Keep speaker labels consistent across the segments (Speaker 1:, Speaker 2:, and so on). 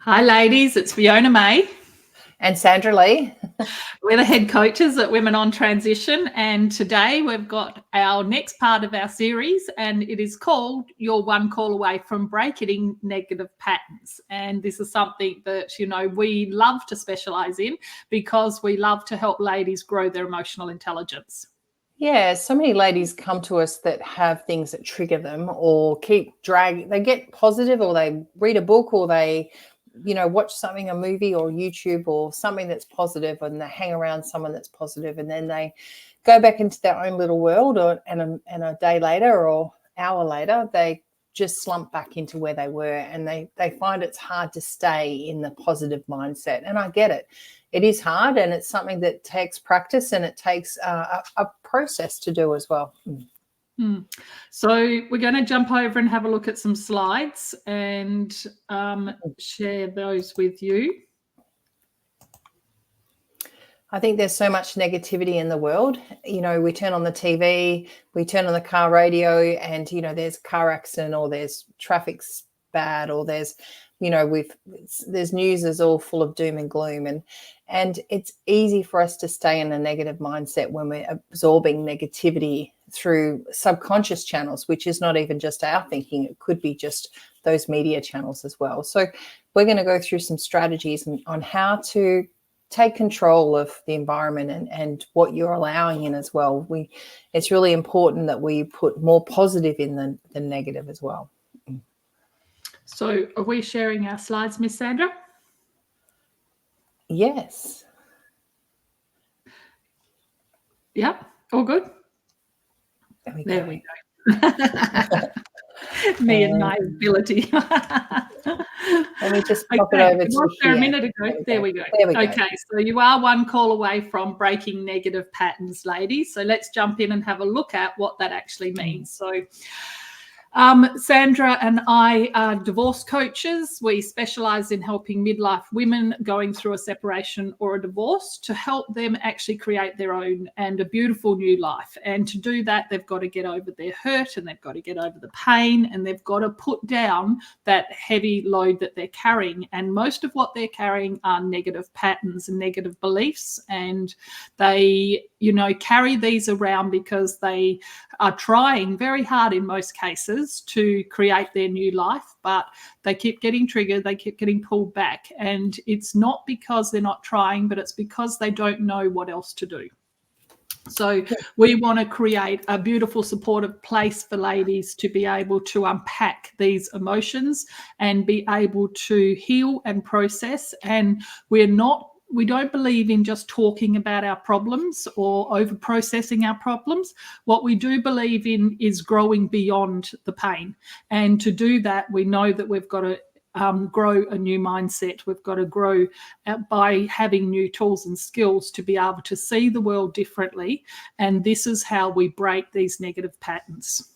Speaker 1: Hi, ladies. It's Fiona May.
Speaker 2: And Sandra Lee.
Speaker 1: We're the head coaches at Women on Transition. And today we've got our next part of our series, and it is called You're One Call Away from Breaking Negative Patterns. And this is something that, we love to specialize in because we love to help ladies grow their emotional intelligence.
Speaker 2: Yeah, so many ladies come to us that have things that trigger them or keep dragging. They get positive, or they read a book, or they watch something, a movie or YouTube or something that's positive, and they hang around someone that's positive, and then they go back into their own little world, and a day later or hour later, they just slump back into where they were, and they find it's hard to stay in the positive mindset. And I get it. It is hard, and it's something that takes practice, and it takes a process to do as well.
Speaker 1: So we're going to jump over and have a look at some slides and share those with you.
Speaker 2: I think there's so much negativity in the world. We turn on the TV, we turn on the car radio, and, there's a car accident, or there's traffic's bad, or there's news is all full of doom and gloom. And it's easy for us to stay in a negative mindset when we're absorbing negativity through subconscious channels, which is not even just our thinking. It could be just those media channels as well. So we're going to go through some strategies on how to take control of the environment and what you're allowing in as well. It's really important that we put more positive in than negative as well.
Speaker 1: So are we sharing our slides, Miss Sandra?
Speaker 2: Yes.
Speaker 1: Yep. All good? There we go. Me and my ability.
Speaker 2: Let me just pop it over to
Speaker 1: here. A minute ago. There we go. Okay, so you are one call away from breaking negative patterns, ladies. So let's jump in and have a look at what that actually means. So Sandra and I are divorce coaches. We specialize in helping midlife women going through a separation or a divorce to help them actually create their own and a beautiful new life. And to do that, they've got to get over their hurt, and they've got to get over the pain, and they've got to put down that heavy load that they're carrying. And most of what they're carrying are negative patterns and negative beliefs. And they, carry these around because they are trying very hard in most cases to create their new life, but they keep getting triggered, they keep getting pulled back. And it's not because they're not trying, but it's because they don't know what else to do. So we want to create a beautiful, supportive place for ladies to be able to unpack these emotions and be able to heal and process. And we don't believe in just talking about our problems or over processing our problems. What we do believe in is growing beyond the pain. And to do that, we know that we've got to grow a new mindset. We've got to grow by having new tools and skills to be able to see the world differently. And this is how we break these negative patterns.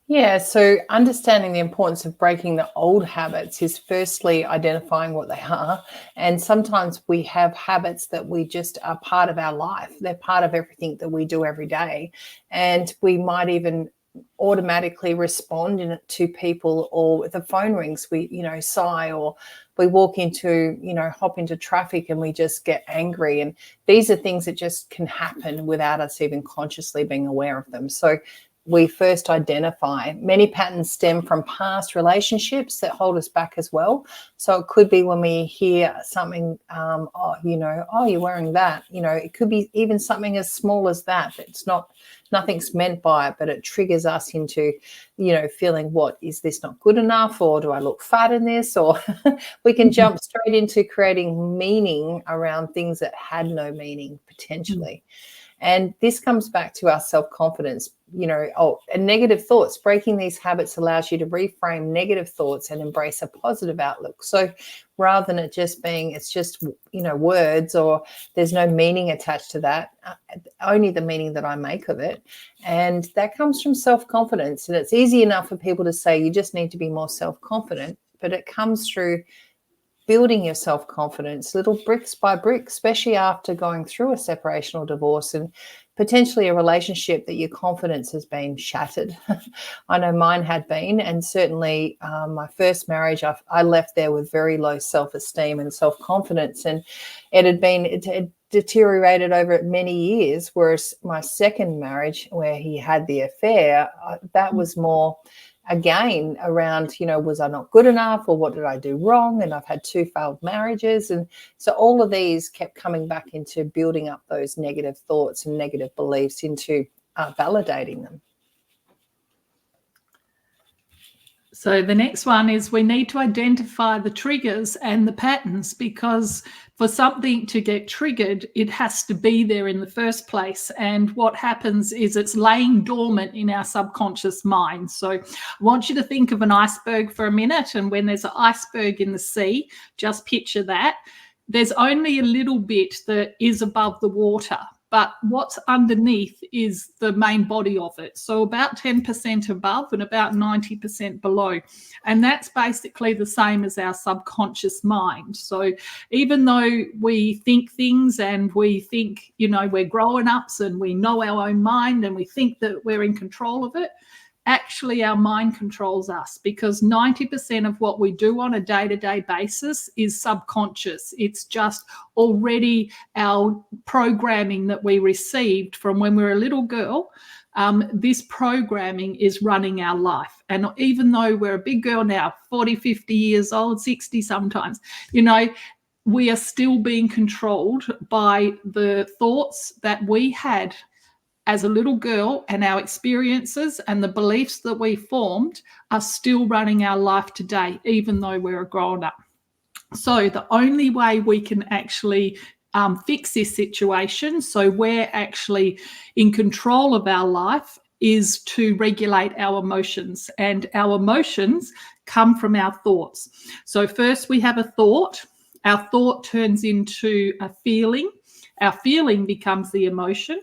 Speaker 2: Yeah, so understanding the importance of breaking the old habits is firstly identifying what they are. And sometimes we have habits that we just are part of our life. They're part of everything that we do every day. And we might even automatically respond to people, or the phone rings, we, sigh, or we walk into, hop into traffic and we just get angry. And these are things that just can happen without us even consciously being aware of them. So we first identify. Many patterns stem from past relationships that hold us back as well. So it could be when we hear something, you're wearing that. It could be even something as small as that. Nothing's meant by it, but it triggers us into, feeling, what, is this not good enough? Or do I look fat in this? Or we can jump straight into creating meaning around things that had no meaning potentially. And this comes back to our self-confidence, and negative thoughts. Breaking these habits allows you to reframe negative thoughts and embrace a positive outlook. So rather than it just being, it's just, words, or there's no meaning attached to that, only the meaning that I make of it. And that comes from self-confidence. And it's easy enough for people to say, you just need to be more self-confident, but it comes through building your self-confidence little bricks by brick, especially after going through a separation or divorce, and potentially a relationship that your confidence has been shattered. I know mine had been, and certainly my first marriage, I left there with very low self-esteem and self-confidence, and it had deteriorated over many years. Whereas my second marriage, where he had the affair, that was more, again, around, was I not good enough, or what did I do wrong? And I've had 2 failed marriages. And so all of these kept coming back into building up those negative thoughts and negative beliefs into validating them.
Speaker 1: So the next one is we need to identify the triggers and the patterns, because for something to get triggered, it has to be there in the first place. And what happens is it's laying dormant in our subconscious mind. So I want you to think of an iceberg for a minute. And when there's an iceberg in the sea, just picture that. There's only a little bit that is above the water, but what's underneath is the main body of it. So about 10% above and about 90% below. And that's basically the same as our subconscious mind. So even though we think things and we think, we're grown-ups and we know our own mind and we think that we're in control of it, actually our mind controls us, because 90% of what we do on a day-to-day basis is subconscious. It's just already our programming that we received from when we were a little girl. This programming is running our life. And even though we're a big girl now, 40, 50 years old, 60 sometimes, we are still being controlled by the thoughts that we had as a little girl, and our experiences and the beliefs that we formed are still running our life today, even though we're a grown up. So the only way we can actually fix this situation, so we're actually in control of our life, is to regulate our emotions. And our emotions come from our thoughts. So first we have a thought. Our thought turns into a feeling. Our feeling becomes the emotion.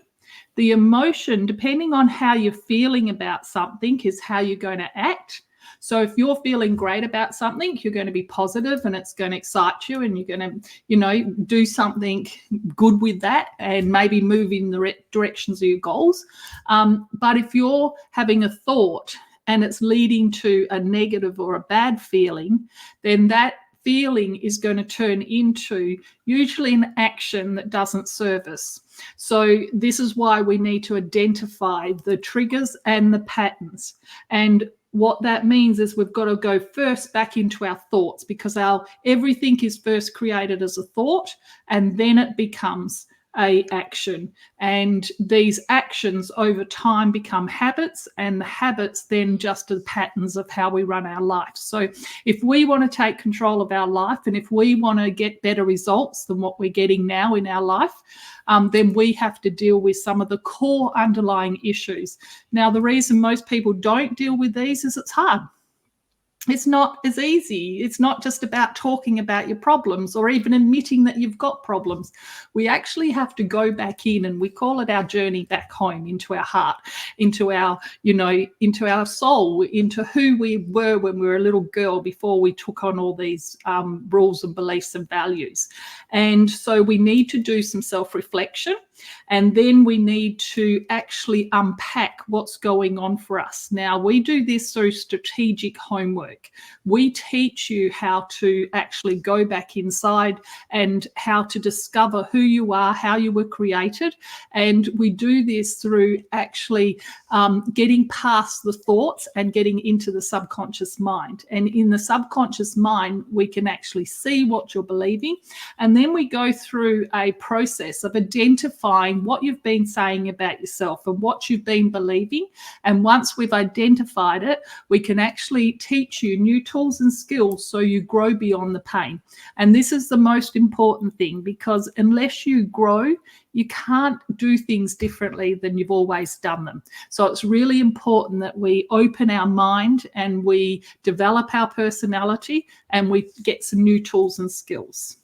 Speaker 1: The emotion, depending on how you're feeling about something, is how you're going to act. So if you're feeling great about something, you're going to be positive and it's going to excite you, and you're going to, do something good with that and maybe move in the directions of your goals. But if you're having a thought and it's leading to a negative or a bad feeling, then that feeling is going to turn into usually an action that doesn't serve us. So this is why we need to identify the triggers and the patterns. And what that means is we've got to go first back into our thoughts, because everything is first created as a thought, and then it becomes a action. And these actions over time become habits, and the habits then just are patterns of how we run our life. So if we want to take control of our life, and if we want to get better results than what we're getting now in our life, then we have to deal with some of the core underlying issues. Now, the reason most people don't deal with these is it's hard. It's not as easy. It's not just about talking about your problems or even admitting that you've got problems. We actually have to go back in, and we call it our journey back home, into our heart, into our, into our soul, into who we were when we were a little girl before we took on all these rules and beliefs and values. And so we need to do some self-reflection, and then we need to actually unpack what's going on for us. Now, we do this through strategic homework. We teach you how to actually go back inside and how to discover who you are, how you were created. And we do this through actually getting past the thoughts and getting into the subconscious mind. And in the subconscious mind, we can actually see what you're believing. And then we go through a process of identifying what you've been saying about yourself and what you've been believing. And once we've identified it, we can actually teach you new tools and skills so you grow beyond the pain. And this is the most important thing, because unless you grow, you can't do things differently than you've always done them. So it's really important that we open our mind and we develop our personality and we get some new tools and skills.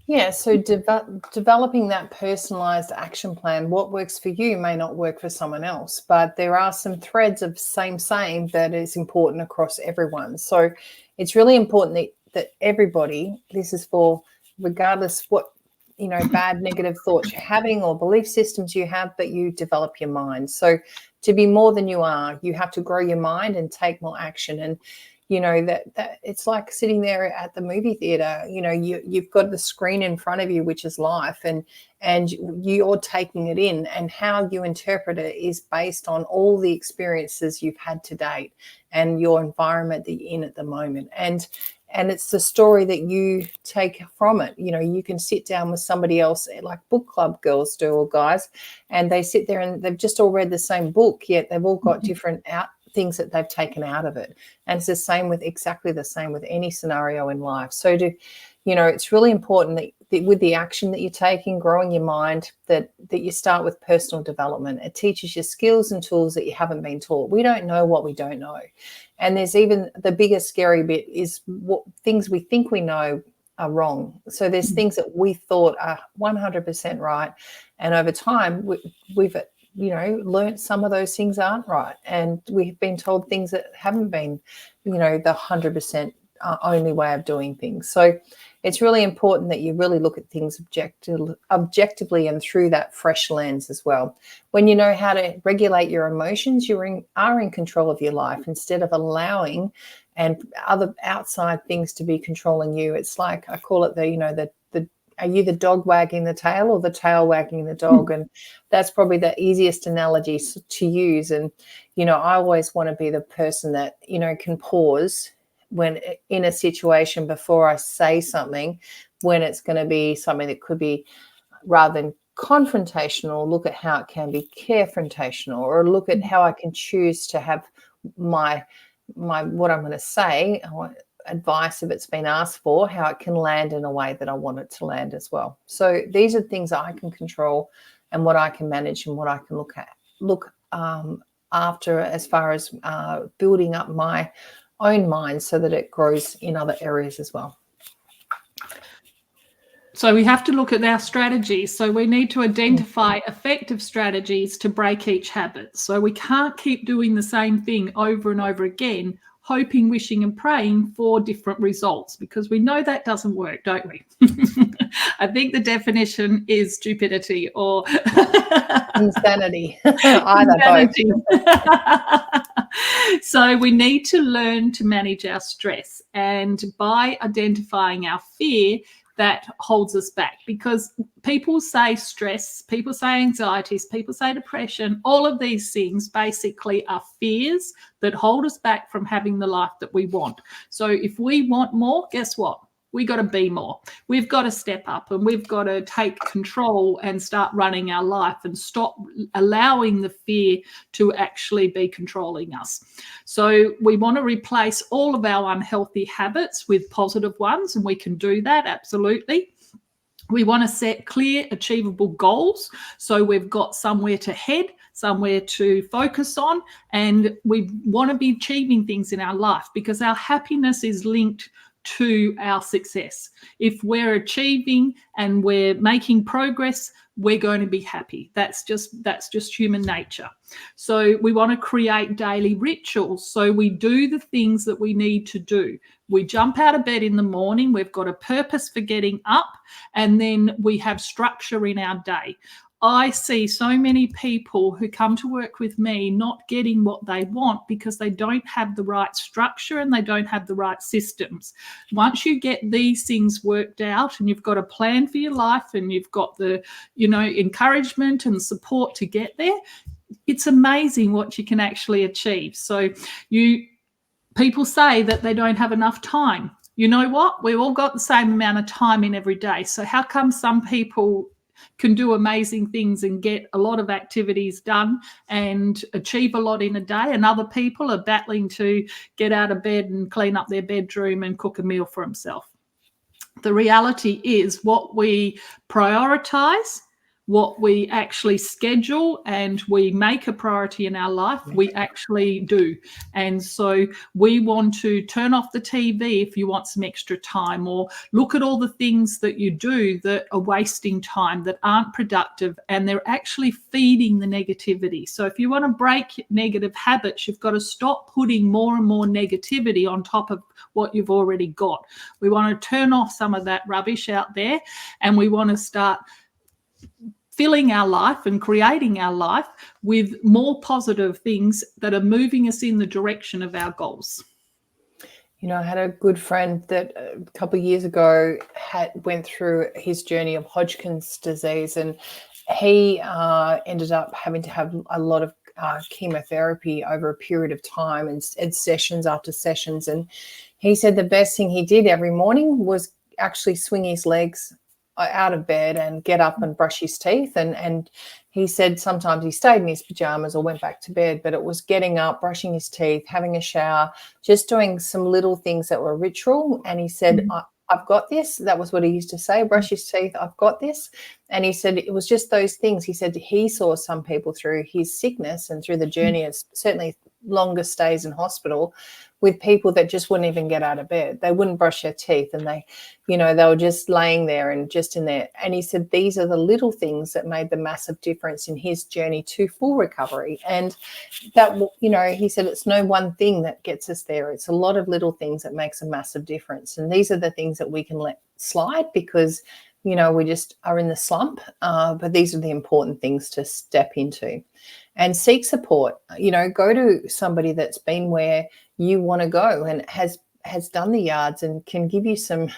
Speaker 2: Yeah, so developing that personalized action plan, what works for you may not work for someone else, but there are some threads of same that is important across everyone. So it's really important that everybody, this is for regardless what bad negative thoughts you're having or belief systems you have, but you develop your mind. So to be more than you are, you have to grow your mind and take more action. And that it's like sitting there at the movie theater. You've got the screen in front of you, which is life, and you're taking it in, and how you interpret it is based on all the experiences you've had to date and your environment that you're in at the moment. And it's the story that you take from it. You can sit down with somebody else, like book club girls do, or guys, and they sit there and they've just all read the same book, yet they've all got different things that they've taken out of it. And it's exactly the same with any scenario in life. So it's really important that with the action that you're taking, growing your mind, that you start with personal development. It teaches you skills and tools that you haven't been taught. We don't know what we don't know. And there's even the biggest scary bit is what things we think we know are wrong. So there's things that we thought are 100% right. And over time, we've learned some of those things aren't right. And we've been told things that haven't been, the 100% only way of doing things. So it's really important that you really look at things objectively and through that fresh lens as well. When you know how to regulate your emotions, you are in control of your life instead of allowing and other outside things to be controlling you. It's like, I call it are you the dog wagging the tail or the tail wagging the dog? And that's probably the easiest analogy to use. And, I always want to be the person that, can pause when in a situation before I say something, when it's going to be something that could be, rather than confrontational, look at how it can be carefrontational, or look at how I can choose to have my what I'm going to say, advice if it's been asked for, how it can land in a way that I want it to land as well. So these are things that I can control and what I can manage and what I can look after as far as building up my own mind so that it grows in other areas as well.
Speaker 1: So we have to look at our strategies. So we need to identify effective strategies to break each habit. So we can't keep doing the same thing over and over again, hoping, wishing and praying for different results, because we know that doesn't work, don't we? I think the definition is stupidity or
Speaker 2: insanity. Either both.
Speaker 1: So we need to learn to manage our stress, and by identifying our fear, that holds us back, because people say stress, people say anxieties, people say depression, all of these things basically are fears that hold us back from having the life that we want. So if we want more, guess what? We got to be more. We've got to step up and we've got to take control and start running our life and stop allowing the fear to actually be controlling us. So we want to replace all of our unhealthy habits with positive ones, and we can do that, absolutely. We want to set clear, achievable goals. So we've got somewhere to head, somewhere to focus on, and we want to be achieving things in our life, because our happiness is linked to our success. If we're achieving and we're making progress, we're going to be happy. That's just human nature. So we want to create daily rituals. So we do the things that we need to do. We jump out of bed in the morning, we've got a purpose for getting up, and then we have structure in our day. I see so many people who come to work with me not getting what they want because they don't have the right structure and they don't have the right systems. Once you get these things worked out and you've got a plan for your life and you've got the, encouragement and support to get there, it's amazing what you can actually achieve. So people say that they don't have enough time. You know what? We've all got the same amount of time in every day. So how come some people can do amazing things and get a lot of activities done and achieve a lot in a day, and other people are battling to get out of bed and clean up their bedroom and cook a meal for themselves? The reality is, what we prioritize, what we actually schedule and we make a priority in our life, we actually do. And so we want to turn off the TV if you want some extra time, or look at all the things that you do that are wasting time, that aren't productive, and they're actually feeding the negativity. So if you want to break negative habits, you've got to stop putting more and more negativity on top of what you've already got. We want to turn off some of that rubbish out there, and we want to start filling our life and creating our life with more positive things that are moving us in the direction of our goals.
Speaker 2: You know, I had a good friend that a couple of years ago went through his journey of Hodgkin's disease, and he ended up having to have a lot of chemotherapy over a period of time, and sessions after sessions. And he said the best thing he did every morning was actually swing his legs out of bed and get up and brush his teeth. And he said sometimes he stayed in his pajamas or went back to bed, but it was getting up, brushing his teeth, having a shower, just doing some little things that were ritual. And he said, I've got this. That was what he used to say, brush his teeth, I've got this. And he said it was just those things. He said he saw some people through his sickness and through the journey, and certainly longer stays in hospital, with people that just wouldn't even get out of bed. They wouldn't brush their teeth, and they were just laying there and just in there. And he said these are the little things that made the massive difference in his journey to full recovery. And that, he said it's no one thing that gets us there. It's a lot of little things that makes a massive difference. And these are the things that we can let slide because, we just are in the slump. But these are the important things to step into. And seek support. Go to somebody that's been where you want to go and has done the yards and can give you some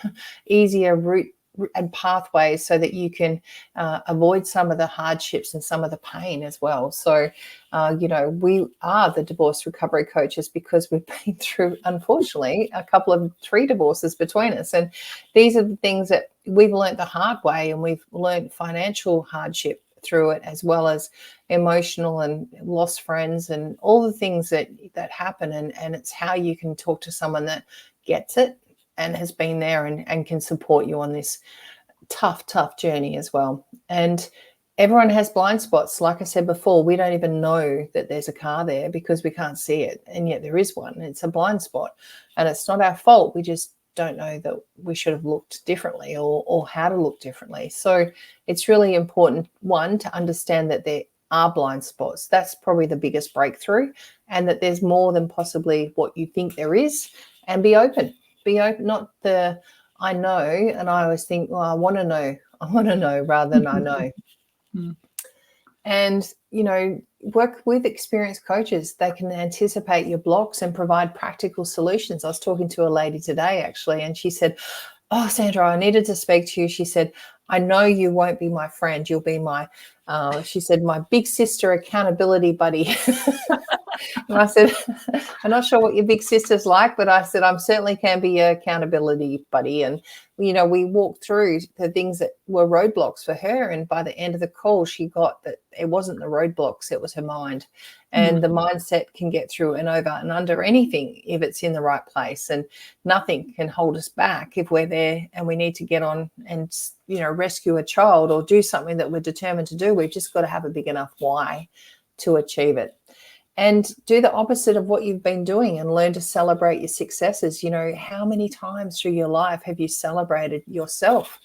Speaker 2: easier route and pathways so that you can avoid some of the hardships and some of the pain as well. So, we are the divorce recovery coaches because we've been through, unfortunately, a couple of 3 divorces between us. And these are the things that we've learned the hard way, and we've learned financial hardship through it, as well as emotional and lost friends and all the things that happen. And it's how you can talk to someone that gets it and has been there and can support you on this tough journey as well. And everyone has blind spots. Like I said before, we don't even know that there's a car there because we can't see it. And yet there is one. It's a blind spot, and it's not our fault. We just don't know that we should have looked differently or how to look differently. So it's really important, one, to understand that there are blind spots. That's probably the biggest breakthrough, and that there's more than possibly what you think there is. And be open, not the I know. And I always think, well, I want to know rather than I know. And, work with experienced coaches. They can anticipate your blocks and provide practical solutions. I was talking to a lady today, actually, and she said, oh, Sandra, I needed to speak to you. She said, I know you won't be my friend. You'll be my, she said, my big sister accountability buddy. And I said, I'm not sure what your big sister's like, but I said, I certainly can be your accountability buddy. And, we walked through the things that were roadblocks for her. And by the end of the call, she got that it wasn't the roadblocks, it was her mind. And the mindset can get through and over and under anything if it's in the right place. And nothing can hold us back if we're there and we need to get on and, rescue a child or do something that we're determined to do. We've just got to have a big enough why to achieve it. And do the opposite of what you've been doing and learn to celebrate your successes. How many times through your life have you celebrated yourself?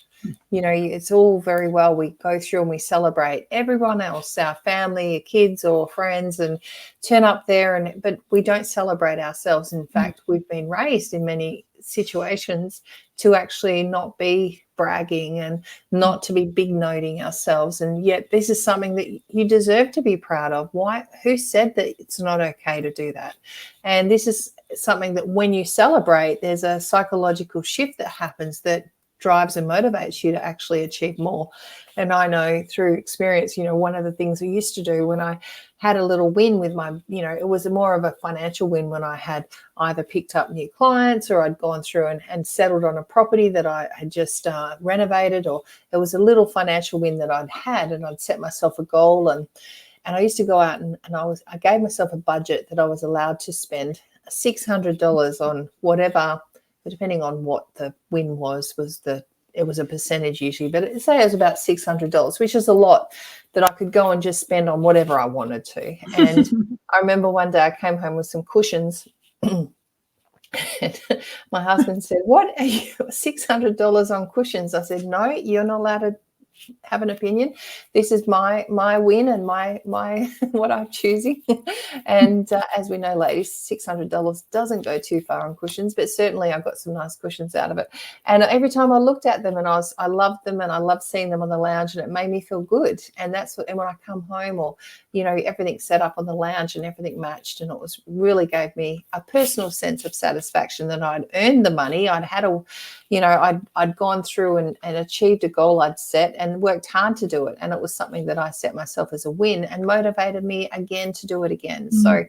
Speaker 2: It's all very well. We go through and we celebrate everyone else, our family, kids or friends, and turn up there. But we don't celebrate ourselves. In fact, we've been raised in many situations to actually not be bragging and not to be big noting ourselves. And yet this is something that you deserve to be proud of. Why? Who said that it's not okay to do that? And this is something that when you celebrate, there's a psychological shift that happens that drives and motivates you to actually achieve more. And I know through experience, one of the things I used to do when I had a little win with my, it was more of a financial win when I had either picked up new clients or I'd gone through and settled on a property that I had just renovated, or there was a little financial win that I'd had, and I'd set myself a goal. And I used to go out and I gave myself a budget that I was allowed to spend $600 on whatever, depending on what the win was the it was a percentage usually, but say it was about $600, which is a lot that I could go and just spend on whatever I wanted to. And I remember one day I came home with some cushions. And my husband said, "What are you, $600 on cushions?" I said, "No, you're not allowed to have an opinion. This is my win and my what I'm choosing." And as we know, ladies, $600 doesn't go too far on cushions, but certainly I got some nice cushions out of it. And every time I looked at them, and I loved them, and I loved seeing them on the lounge, and it made me feel good. And that's what. And when I come home, or everything set up on the lounge and everything matched, and it was really gave me a personal sense of satisfaction that I'd earned the money. I'd had I'd gone through and achieved a goal I'd set and worked hard to do it. And it was something that I set myself as a win and motivated me again to do it again. So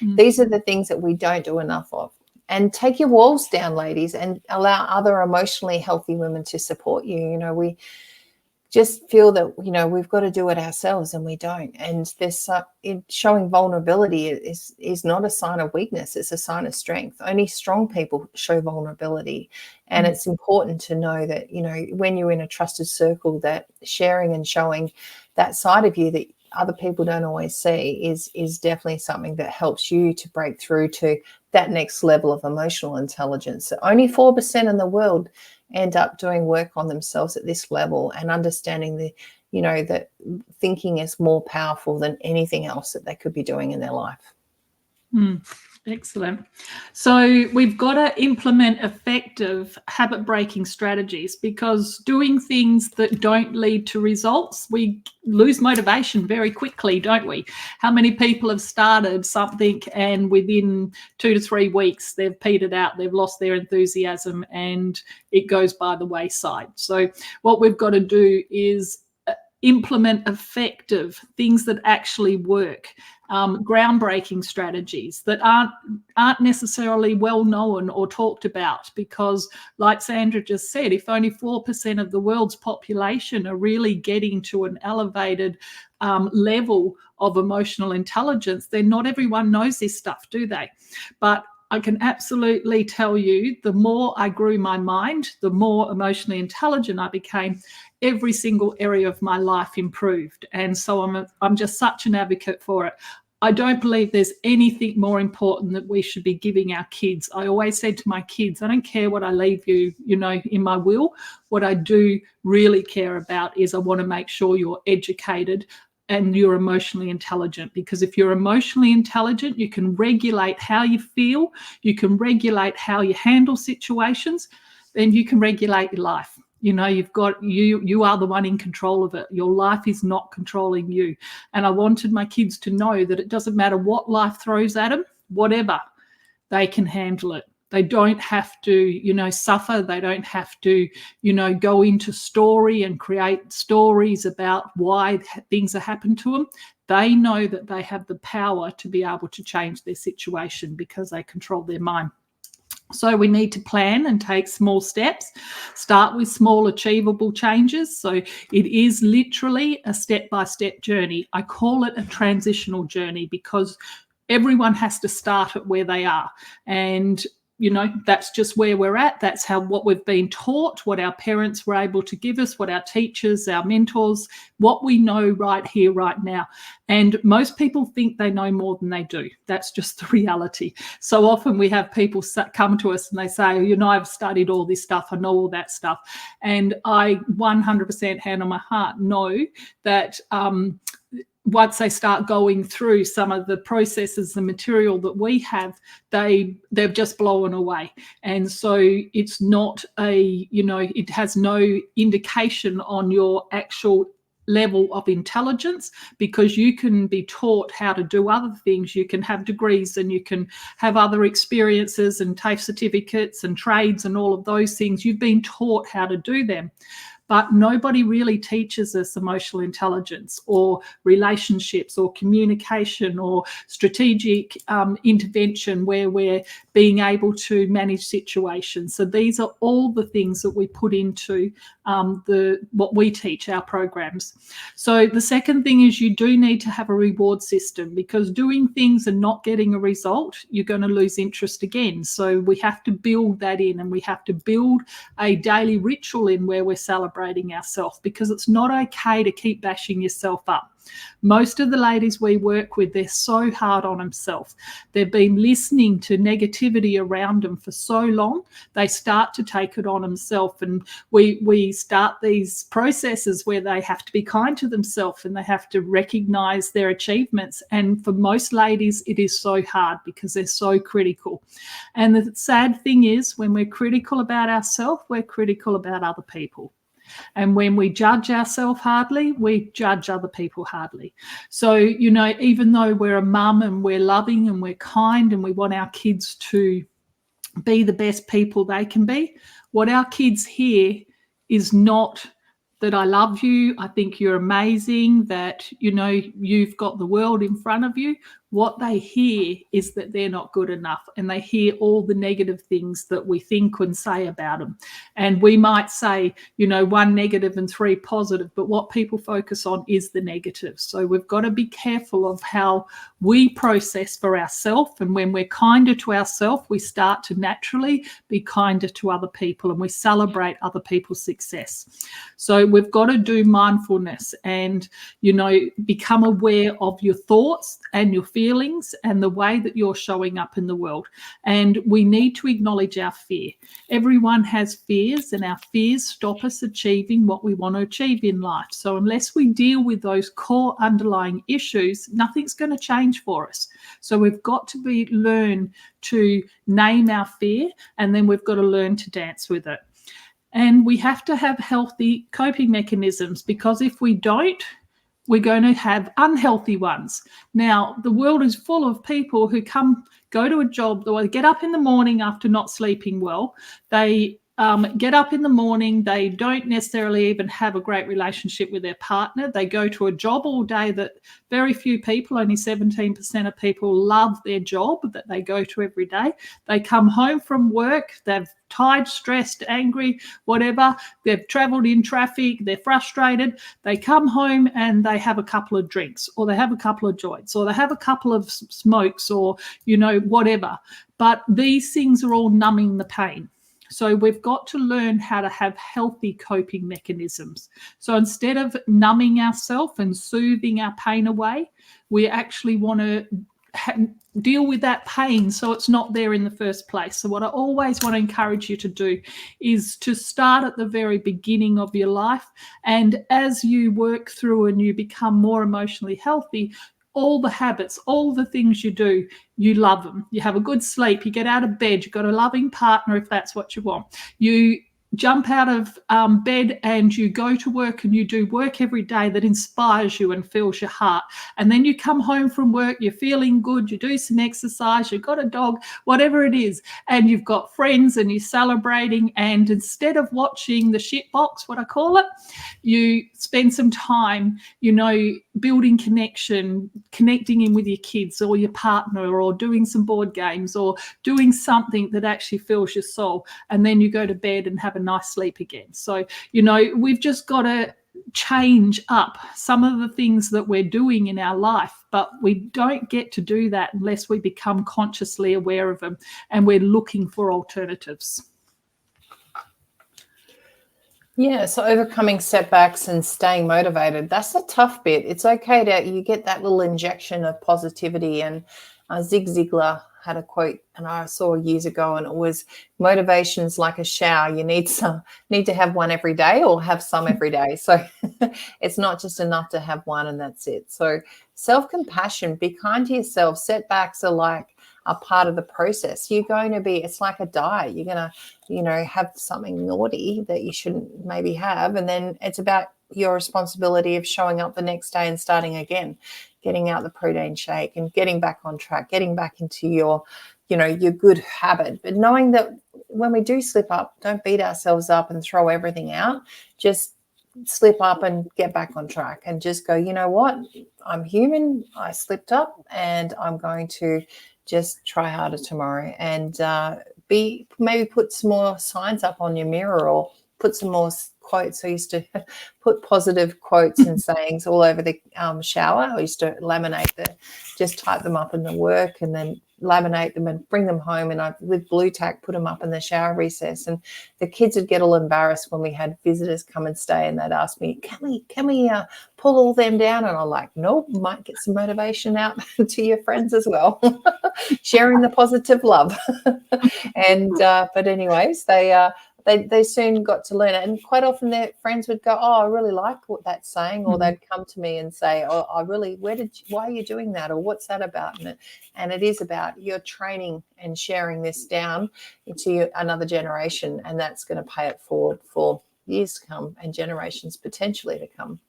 Speaker 2: these are the things that we don't do enough of. And take your walls down, ladies, and allow other emotionally healthy women to support you. We just feel that, we've got to do it ourselves, and we don't. And showing vulnerability is not a sign of weakness. It's a sign of strength. Only strong people show vulnerability. And it's important to know that, when you're in a trusted circle, that sharing and showing that side of you that other people don't always see is definitely something that helps you to break through to that next level of emotional intelligence. Only 4% in the world end up doing work on themselves at this level, and understanding that thinking is more powerful than anything else that they could be doing in their life.
Speaker 1: Excellent. So we've got to implement effective habit breaking strategies, because doing things that don't lead to results, we lose motivation very quickly, don't we? How many people have started something and within 2 to 3 weeks they've petered out, they've lost their enthusiasm, and it goes by the wayside. So what we've got to do is implement effective things that actually work, groundbreaking strategies that aren't necessarily well known or talked about, because like Sandra just said, if only 4% of the world's population are really getting to an elevated level of emotional intelligence, then not everyone knows this stuff, do they? But I can absolutely tell you, the more I grew my mind, the more emotionally intelligent I became. Every single area of my life improved. And so I'm just such an advocate for it. I don't believe there's anything more important that we should be giving our kids. I always said to my kids, I don't care what I leave you, in my will. What I do really care about is I want to make sure you're educated and you're emotionally intelligent, because if you're emotionally intelligent, you can regulate how you feel, you can regulate how you handle situations, then you can regulate your life. You are the one in control of it. Your life is not controlling you. And I wanted my kids to know that it doesn't matter what life throws at them, whatever, they can handle it. They don't have to, suffer. They don't have to, go into story and create stories about why things are happening to them. They know that they have the power to be able to change their situation because they control their mind. So we need to plan and take small steps, start with small achievable changes. So it is literally a step-by-step journey. I call it a transitional journey because everyone has to start at where they are. And that's just where we're at. That's what we've been taught, what our parents were able to give us, what our teachers, our mentors, what we know right here, right now. And most people think they know more than they do. That's just the reality. So often we have people come to us and they say, I've studied all this stuff. I know all that stuff. And I 100% hand on my heart know that once they start going through some of the processes, the material that we have, they've just blown away. And so it's not it has no indication on your actual level of intelligence, because you can be taught how to do other things. You can have degrees and you can have other experiences and TAFE certificates and trades and all of those things. You've been taught how to do them. but nobody really teaches us emotional intelligence or relationships or communication or strategic intervention where we're being able to manage situations. So these are all the things that we put into what we teach our programs. So the second thing is you do need to have a reward system, because doing things and not getting a result, you're going to lose interest again. So we have to build that in, and we have to build a daily ritual in where we're celebrating ourselves, because it's not okay to keep bashing yourself up. Most of the ladies we work with, they're so hard on themselves. They've been listening to negativity around them for so long, they start to take it on themselves. And we start these processes where they have to be kind to themselves and they have to recognize their achievements. And for most ladies, it is so hard because they're so critical. And the sad thing is, when we're critical about ourselves, we're critical about other people. And when we judge ourselves hardly, we judge other people hardly. So, even though we're a mum and we're loving and we're kind and we want our kids to be the best people they can be, what our kids hear is not that I love you, I think you're amazing, that, you've got the world in front of you. What they hear is that they're not good enough, and they hear all the negative things that we think and say about them. And we might say, 1 negative and 3 positive, but what people focus on is the negative. So we've got to be careful of how we process for ourselves. And when we're kinder to ourselves, we start to naturally be kinder to other people, and we celebrate other people's success. So we've got to do mindfulness and, become aware of your thoughts and your feelings and the way that you're showing up in the world. And we need to acknowledge our fear. Everyone has fears, and our fears stop us achieving what we want to achieve in life. So unless we deal with those core underlying issues, nothing's going to change for us. So we've got to learn to name our fear, and then we've got to learn to dance with it. And we have to have healthy coping mechanisms, because if we don't, we're going to have unhealthy ones. Now, the world is full of people who go to a job, they get up in the morning after not sleeping well. They get up in the morning, they don't necessarily even have a great relationship with their partner. They go to a job all day that very few people, only 17% of people, love their job that they go to every day. They come home from work, they're tired, stressed, angry, whatever. They've traveled in traffic, they're frustrated. They come home and they have a couple of drinks, or they have a couple of joints, or they have a couple of smokes, or, whatever. But these things are all numbing the pain. So we've got to learn how to have healthy coping mechanisms. So instead of numbing ourselves and soothing our pain away, we actually want to deal with that pain so it's not there in the first place. So what I always want to encourage you to do is to start at the very beginning of your life. And as you work through and you become more emotionally healthy, all the habits, all the things you do, you love them. You have a good sleep, you get out of bed, you've got a loving partner if that's what you want. You jump out of bed and you go to work, and you do work every day that inspires you and fills your heart. And then you come home from work, you're feeling good, you do some exercise, you've got a dog, whatever it is, and you've got friends and you're celebrating. And instead of watching the shit box, what I call it, you spend some time, building connecting in with your kids or your partner, or doing some board games, or doing something that actually fills your soul. And then you go to bed and have a nice sleep again. So, we've just got to change up some of the things that we're doing in our life, but we don't get to do that unless we become consciously aware of them and we're looking for alternatives.
Speaker 2: Yeah, so overcoming setbacks and staying motivated, that's the tough bit. It's okay you get that little injection of positivity. And Zig Ziglar had a quote, and I saw years ago, and it was, motivation's like a shower. You need to have one every day, or have some every day. So it's not just enough to have one and that's it. So self-compassion, be kind to yourself. Setbacks are like a part of the process. It's like a diet. You're going to, have something naughty that you shouldn't maybe have. And then it's about your responsibility of showing up the next day and starting again, getting out the protein shake and getting back on track, getting back into your good habit. But knowing that when we do slip up, don't beat ourselves up and throw everything out. Just slip up and get back on track and just go, you know what, I'm human, I slipped up, and I'm going to just try harder tomorrow. And maybe put some more signs up on your mirror, or put some more quotes. I used to put positive quotes and sayings all over the shower. I used to just type them up in the work, and then laminate them and bring them home, and I, with blue tack, put them up in the shower recess. And the kids would get all embarrassed when we had visitors come and stay, and they'd ask me, can we pull all them down? And I'm like, nope, might get some motivation out to your friends as well. Sharing the positive love. And but anyways, they soon got to learn it, and quite often their friends would go, oh, I really like what that's saying, or they'd come to me and say, oh, why are you doing that, or what's that about? And it is about you're training and sharing this down into another generation, and that's going to pay it forward for years to come and generations potentially to come.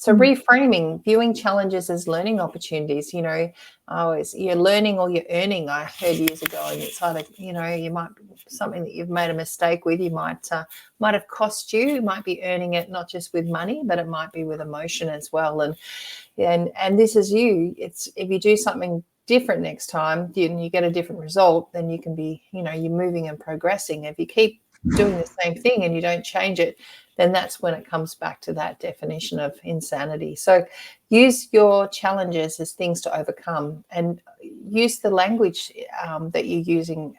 Speaker 2: So reframing, viewing challenges as learning opportunities. You're learning or you're earning. I heard years ago, and it's either, you might something that you've made a mistake with. You might have cost you. You might be earning it not just with money, but it might be with emotion as well. And this is you. It's if you do something different next time, and you get a different result, then you can be, you're moving and progressing. If you keep doing the same thing and you don't change it, then that's when it comes back to that definition of insanity. So use your challenges as things to overcome, and use the language that you're using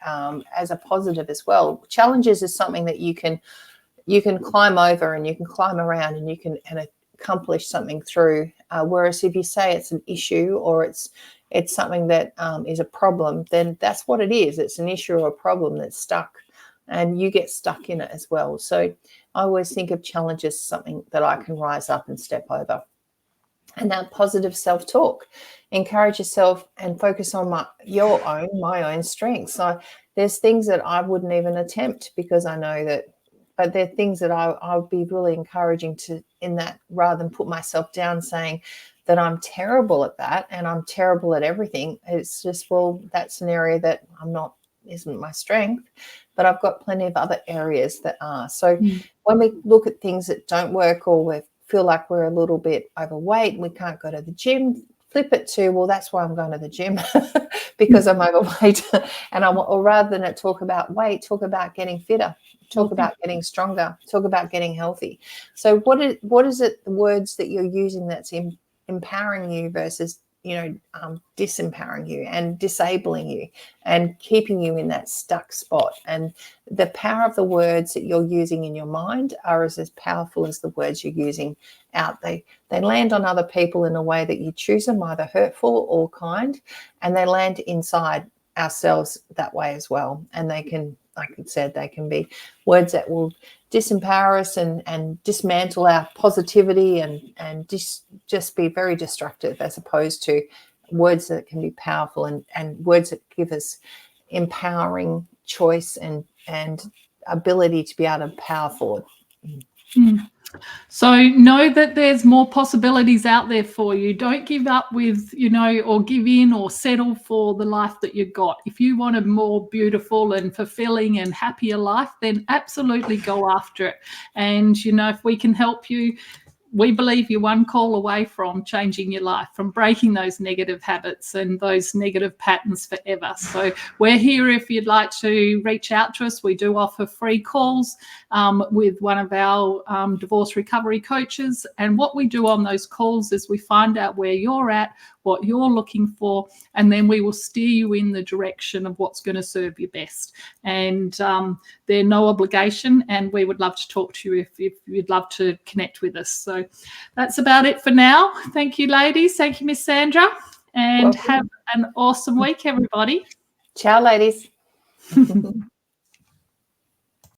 Speaker 2: as a positive as well. Challenges is something that you can climb over, and you can climb around, and you can accomplish something through. Whereas if you say it's an issue, or it's something that is a problem, then that's what it is. It's an issue or a problem that's stuck, and you get stuck in it as well. So I always think of challenges as something that I can rise up and step over. And that positive self-talk, encourage yourself and focus on my own strengths. So there's things that I wouldn't even attempt, because I know that, but they're things that I'll be really encouraging to, in that, rather than put myself down saying that I'm terrible at that and I'm terrible at everything. It's just, well, that's an area that isn't my strength, but I've got plenty of other areas that are. So when we look at things that don't work, or we feel like we're a little bit overweight and we can't go to the gym, flip it to, well, that's why I'm going to the gym, because I'm overweight. Or rather than it talk about weight, talk about getting fitter, talk about getting stronger, talk about getting healthy. So what is it, the words that you're using that's empowering you versus disempowering you and disabling you and keeping you in that stuck spot? And the power of the words that you're using in your mind are as powerful as the words you're using out. They land on other people in a way that you choose them, either hurtful or kind, and they land inside ourselves that way as well. And they can, like I said, they can be words that will disempower us and dismantle our positivity and just be very destructive, as opposed to words that can be powerful and words that give us empowering choice and ability to be able to power forward.
Speaker 1: So know that there's more possibilities out there for you. Don't give up with, or give in or settle for the life that you got. If you want a more beautiful and fulfilling and happier life, then absolutely go after it. And, if we can help you, we believe you're one call away from changing your life, from breaking those negative habits and those negative patterns forever. So we're here if you'd like to reach out to us. We do offer free calls with one of our divorce recovery coaches. And what we do on those calls is we find out where you're at, what you're looking for, and then we will steer you in the direction of what's going to serve you best. And they're no obligation, and we would love to talk to you if you'd love to connect with us. So that's about it for now. Thank you, ladies. Thank you, Miss Sandra. And have an awesome week, everybody.
Speaker 2: Ciao, ladies.